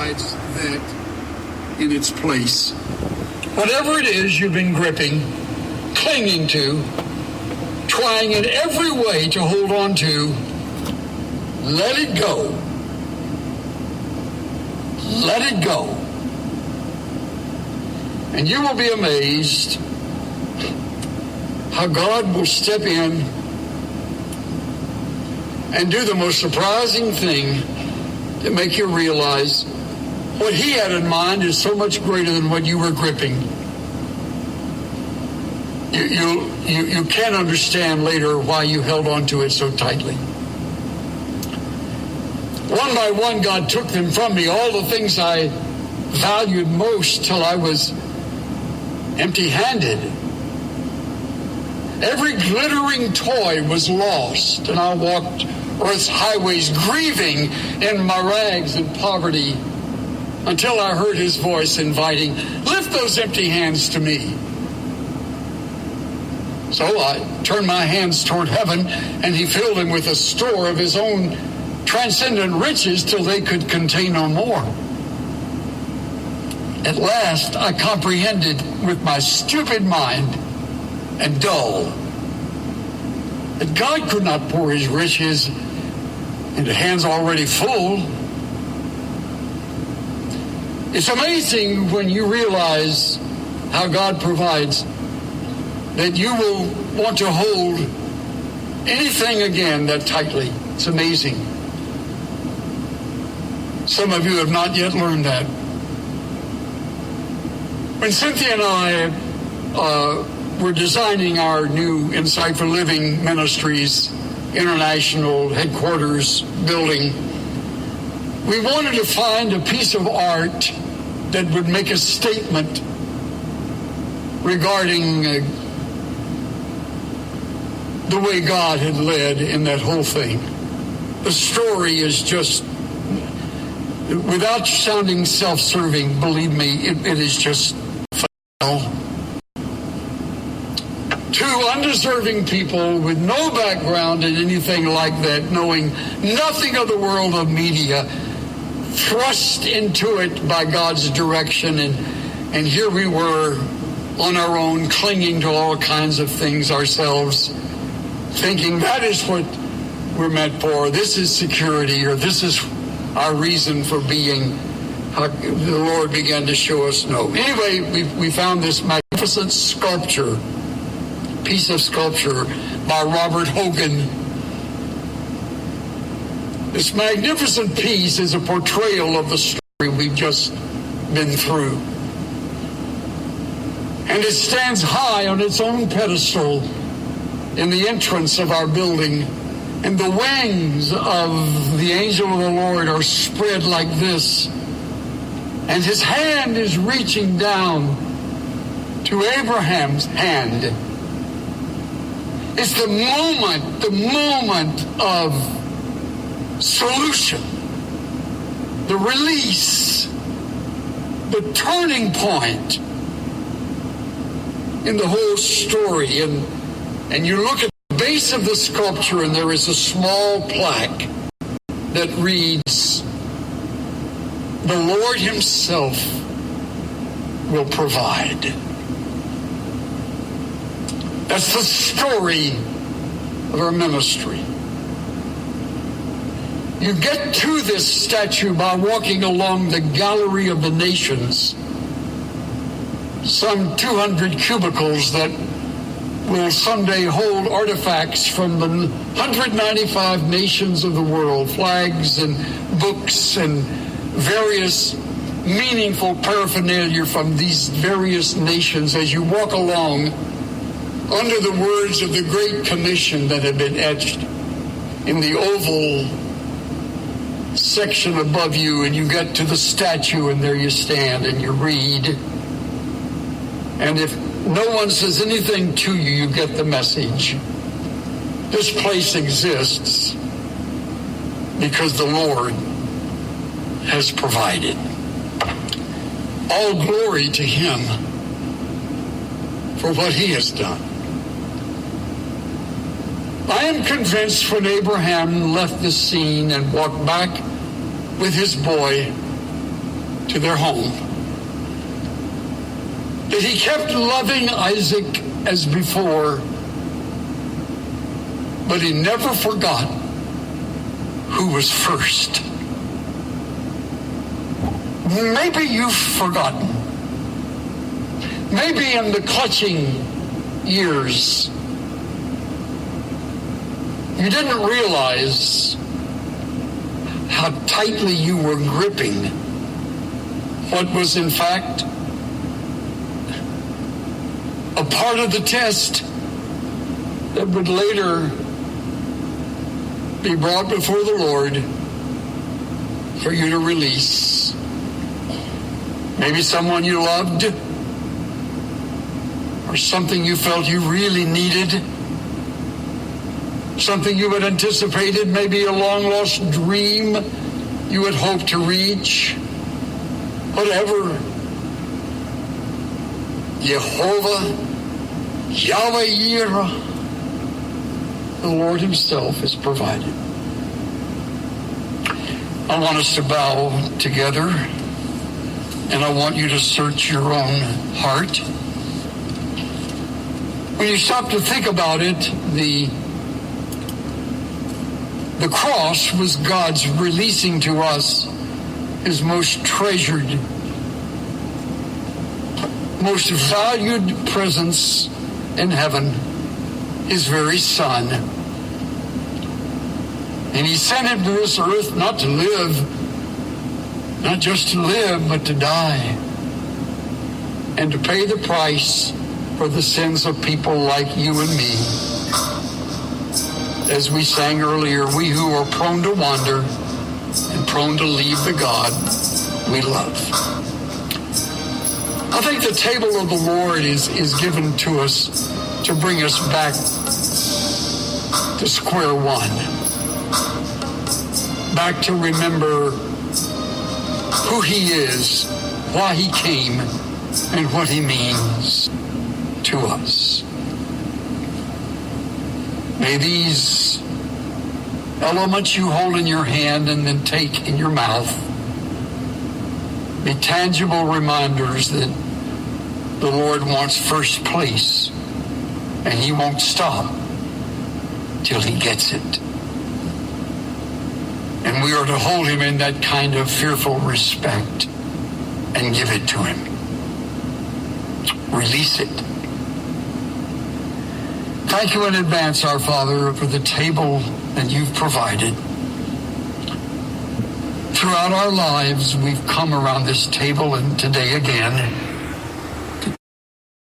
provides that in its place. Whatever it is you've been gripping, clinging to, trying in every way to hold on to, let it go. Let it go. And you will be amazed how God will step in and do the most surprising thing to make you realize what he had in mind is so much greater than what you were gripping. You can't understand later why you held on to it so tightly. One by one, God took them from me, all the things I valued most, till I was empty-handed. Every glittering toy was lost, and I walked earth's highways grieving in my rags and poverty until I heard his voice inviting, "Lift those empty hands to me." So I turned my hands toward heaven, and he filled them with a store of his own transcendent riches till they could contain no more. At last I comprehended with my stupid mind and dull that God could not pour his riches into hands already full. It's amazing when you realize how God provides that you will want to hold anything again that tightly. It's amazing. Some of you have not yet learned that. When Cynthia and I were designing our new Insight for Living Ministries International headquarters building, we wanted to find a piece of art that would make a statement regarding the way God had led in that whole thing. The story is just, without sounding self-serving, believe me, it is just phenomenal. Two undeserving people with no background in anything like that, knowing nothing of the world of media, thrust into it by God's direction, and here we were on our own, clinging to all kinds of things ourselves, thinking that is what we're meant for. This is security, or this is our reason for being. The Lord began to show us no. Anyway, we found this magnificent piece of sculpture by Robert Hogan. This magnificent piece is a portrayal of the story we've just been through. And it stands high on its own pedestal in the entrance of our building. And the wings of the angel of the Lord are spread like this. And his hand is reaching down to Abraham's hand. It's the moment of solution, the release, the turning point in the whole story. And you look at the base of the sculpture, and there is a small plaque that reads, "The Lord himself will provide." That's the story of our ministry. You get to this statue by walking along the Gallery of the Nations, some 200 cubicles that will someday hold artifacts from the 195 nations of the world, flags and books and various meaningful paraphernalia from these various nations as you walk along under the words of the Great Commission that have been etched in the oval section above you, and you get to the statue, and there you stand and you read. And if no one says anything to you, you get the message. This place exists because the Lord has provided. All glory to him for what he has done. I am convinced when Abraham left the scene and walked back with his boy to their home. That he kept loving Isaac as before, but he never forgot who was first. Maybe you've forgotten. Maybe in the clutching years, you didn't realize how tightly you were gripping what was in fact a part of the test that would later be brought before the Lord for you to release. Maybe someone you loved, or something you felt you really needed, something you had anticipated, maybe a long-lost dream you had hoped to reach, whatever. Jehovah, Yahweh Yireh, the Lord himself has provided. I want us to bow together, and I want you to search your own heart. When you stop to think about it, the cross was God's releasing to us his most treasured, most valued presence in heaven, his very Son. And he sent him to this earth not to live, not just to live, but to die, and to pay the price for the sins of people like you and me. As we sang earlier, we who are prone to wander and prone to leave the God we love. I think the table of the Lord is given to us to bring us back to square one. Back to remember who he is, why he came, and what he means to us. May these elements you hold in your hand and then take in your mouth be tangible reminders that the Lord wants first place, and he won't stop till he gets it. And we are to hold him in that kind of fearful respect and give it to him. Release it. Thank you in advance, our Father, for the table that you've provided. Throughout our lives, we've come around this table, and today again,